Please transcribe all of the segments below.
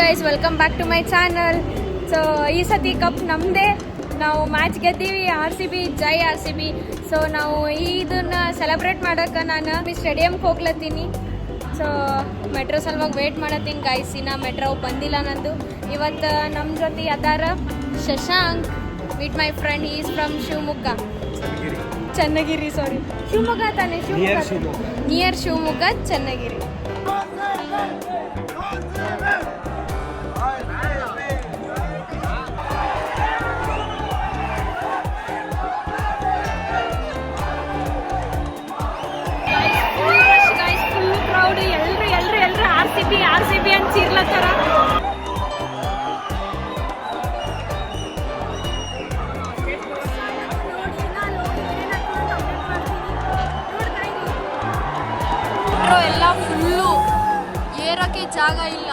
Guys, welcome back to my channel. So ಈ ಸತಿ cup ನಮ್ಮದೇ. ನಾವು ಮ್ಯಾಚ್ ಗೆದ್ದೀವಿ. RCB ಜೈ RCB. ಸೊ ನಾವು ಇದನ್ನು ಸೆಲೆಬ್ರೇಟ್ ಮಾಡೋಕೆ ನಾನು ಸ್ಟೇಡಿಯಮ್ಗೆ ಹೋಗ್ಲತ್ತೀನಿ. ಸೊ ಮೆಟ್ರೋ ಸಲುವಾಗಿ ವೇಟ್ ಮಾಡತ್ತೀನಿ ಗೈಸ್. ಇನ್ನು ಮೆಟ್ರೋ ಬಂದಿಲ್ಲ ನಂದು. ಇವತ್ತು ನಮ್ಮ ಜೊತೆ ಅದಾರ Shashank, with my friend. He is from Shivamogga, Channagiri. Sorry, Shivamogga ತಾನೆ? ನಿಯರ್ ಶಿವಮೊಗ್ಗ, ಚನ್ನಗಿರಿ. RCB ಅಂತ ಚೀರ್ಲತ್ತಾರ. ಎಲ್ಲ ಫುಲ್ಲು ಏರಕ್ಕೆ ಜಾಗ ಇಲ್ಲ.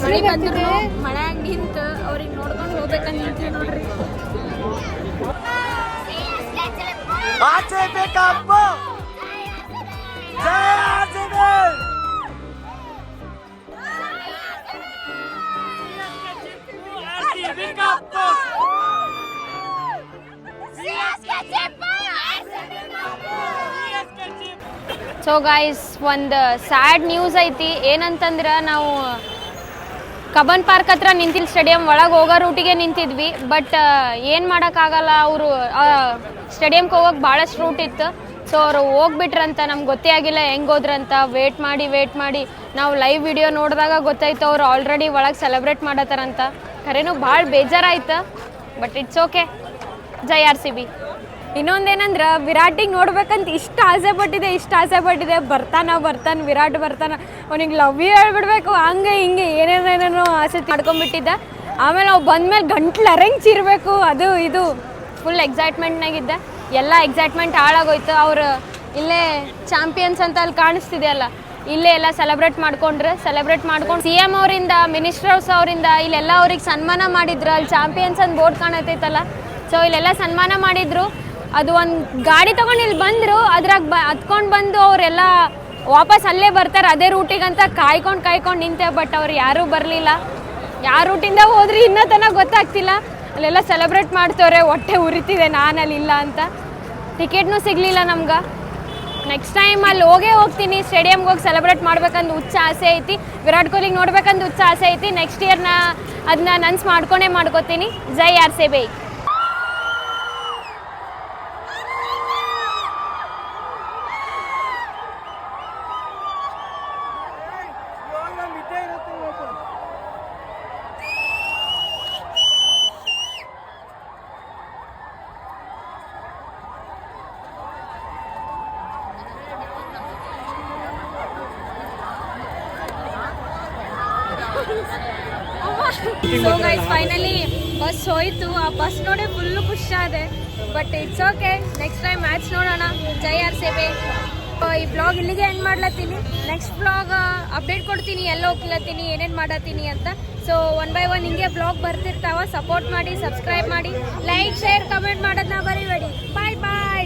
ಮಳೆ ಬಂದ್ರು ಮಳೆಯಾಗ ನಿಂತು ಅವ್ರಿಗೆ ನೋಡ್ಕೊಂಡು ಹೋಗ್ಬೇಕಂತ ನಿಂತೀವಿ ನೋಡ್ರಿ. ಸೊ ಗೈಸ್, ಒಂದು ಸ್ಯಾಡ್ ನ್ಯೂಸ್ ಐತಿ. ಏನಂತಂದ್ರೆ ನಾವು ಕಬ್ಬನ್ ಪಾರ್ಕ್ ಹತ್ರ ನಿಂತಿಲ್ಲ, ಸ್ಟೇಡಿಯಂ ಒಳಗೆ ಹೋಗೋ ರೂಟಿಗೆ ನಿಂತಿದ್ವಿ. ಬಟ್ ಏನು ಮಾಡೋಕ್ಕಾಗಲ್ಲ, ಅವರು ಸ್ಟೇಡಿಯಮ್ಗೆ ಹೋಗೋಕೆ ಭಾಳಷ್ಟು ರೂಟ್ ಇತ್ತು. ಸೊ ಅವರು ಹೋಗ್ಬಿಟ್ರಂತ. ನಮ್ಗೆ ಗೊತ್ತೇ ಆಗಿಲ್ಲ ಹೆಂಗೆ ಹೋದ್ರಂತ. ವೇಟ್ ಮಾಡಿ ನಾವು ಲೈವ್ ವಿಡಿಯೋ ನೋಡಿದಾಗ ಗೊತ್ತಾಯ್ತು ಅವ್ರು ಆಲ್ರೆಡಿ ಒಳಗೆ ಸೆಲೆಬ್ರೇಟ್ ಮಾಡತ್ತಾರಂತ. ಖರೇನೂ ಭಾಳ ಬೇಜಾರಾಯ್ತು. But it's okay. Jai RCB. ಇನ್ನೊಂದೇನಂದ್ರೆ ವಿರಾಟಿಗೆ ನೋಡ್ಬೇಕಂತ ಇಷ್ಟು ಆಸೆ ಪಟ್ಟಿದೆ. ಬರ್ತಾನೆ ವಿರಾಟ್ ಬರ್ತಾನೆ, ಅವನಿಗೆ ಲವ್ ಯು ಹೇಳ್ಬಿಡ್ಬೇಕು, ಹಂಗೆ ಹಿಂಗೆ ಏನೇನೇನೋ ಆಸೆ ಮಾಡ್ಕೊಂಡ್ಬಿಟ್ಟಿದ್ದೆ. ಆಮೇಲೆ ಅವು ಬಂದಮೇಲೆ ಗಂಟ್ಲು ಅರಂಗೆ ಚೀರಬೇಕು, ಅದು ಇದು ಫುಲ್ ಎಕ್ಸೈಟ್ಮೆಂಟ್ನಾಗಿದ್ದೆ. ಎಲ್ಲ ಎಕ್ಸೈಟ್ಮೆಂಟ್ ಹಾಳಾಗೋಯ್ತು. ಅವ್ರು ಇಲ್ಲೇ ಚಾಂಪಿಯನ್ಸ್ ಅಂತ ಅಲ್ಲಿ ಕಾಣಿಸ್ತಿದೆಯಲ್ಲ, ಇಲ್ಲೇ ಎಲ್ಲ ಸೆಲೆಬ್ರೇಟ್ ಮಾಡ್ಕೊಂಡು CM ಅವರಿಂದ, ಮಿನಿಸ್ಟರ್ಸ್ ಅವರಿಂದ ಇಲ್ಲೆಲ್ಲ ಅವ್ರಿಗೆ ಸನ್ಮಾನ ಮಾಡಿದ್ರು. ಅಲ್ಲಿ ಚಾಂಪಿಯನ್ಸ್ ಅಂತ ಬೋರ್ಡ್ ಕಾಣತೈತಲ್ಲ, ಸೊ ಇಲ್ಲೆಲ್ಲ ಸನ್ಮಾನ ಮಾಡಿದ್ರು. ಅದು ಒಂದು ಗಾಡಿ ತೊಗೊಂಡು ಇಲ್ಲಿ ಬಂದರು. ಅದ್ರಾಗ ಹತ್ಕೊಂಡು ಬಂದು ಅವರೆಲ್ಲ ವಾಪಸ್ ಅಲ್ಲೇ ಬರ್ತಾರೆ ಅದೇ ರೂಟಿಗಂತ ಕಾಯ್ಕೊಂಡು ನಿಂತೆ. ಬಟ್ ಅವ್ರು ಯಾರೂ ಬರಲಿಲ್ಲ. ಯಾವ ರೂಟಿಂದ ಹೋದ್ರಿ ಇನ್ನೂ ತನಕ ಗೊತ್ತಾಗ್ತಿಲ್ಲ. ಅಲ್ಲೆಲ್ಲ ಸೆಲೆಬ್ರೇಟ್ ಮಾಡ್ತವ್ರೆ. ಹೊಟ್ಟೆ ಉರಿತಿದೆ ನಾನು ಅಲ್ಲಿ ಇಲ್ಲ ಅಂತ. ಟಿಕೆಟ್ನೂ ಸಿಗಲಿಲ್ಲ ನಮ್ಗೆ. ನೆಕ್ಸ್ಟ್ ಟೈಮ್ ಅಲ್ಲಿ ಹೋಗ್ತೀನಿ. ಸ್ಟೇಡಿಯಮ್ಗೆ ಹೋಗಿ ಸೆಲೆಬ್ರೇಟ್ ಮಾಡ್ಬೇಕಂದು ಹುಚ್ಚ ಆಸೆ ಐತಿ. ವಿರಾಟ್ ಕೊಹ್ಲಿಗೆ ನೋಡ್ಬೇಕಂದು ಹುಚ್ಚ ಆಸೆ ಐತಿ. ನೆಕ್ಸ್ಟ್ ಇಯರ್ನ ಅದನ್ನ ನನ್ಸ್ ಮಾಡ್ಕೋತೀನಿ. ಜೈ RCB. So guys, finally bus ಹೋಯ್ತು. ಆ ಬಸ್ ನೋಡಿ ಫುಲ್ಲು ಖುಷಿ ಆದೆ. But it's okay, next time match ನೋಡೋಣ. ಜೈ RCB. ಈ ಬ್ಲಾಗ್ ಇಲ್ಲಿಗೆ ಎಂಡ್ ಮಾಡ್ಲತ್ತೀನಿ. ನೆಕ್ಸ್ಟ್ ಬ್ಲಾಗ್ ಅಪ್ಡೇಟ್ ಕೊಡ್ತೀನಿ ಎಲ್ಲ ಹೋಗ್ಲತ್ತೀನಿ ಏನೇನು ಮಾಡತ್ತೀನಿ ಅಂತ. ಸೊ 1 by 1 ಹಿಂಗೆ ಬ್ಲಾಗ್ ಬರ್ತಿರ್ತಾವ. ಸಪೋರ್ಟ್ ಮಾಡಿ, ಸಬ್ಸ್ಕ್ರೈಬ್ ಮಾಡಿ, ಲೈಕ್ ಶೇರ್ ಕಮೆಂಟ್ ಮಾಡೋದನ್ನ ಬರೀಬೇಡಿ. ಬಾಯ್ ಬಾಯ್.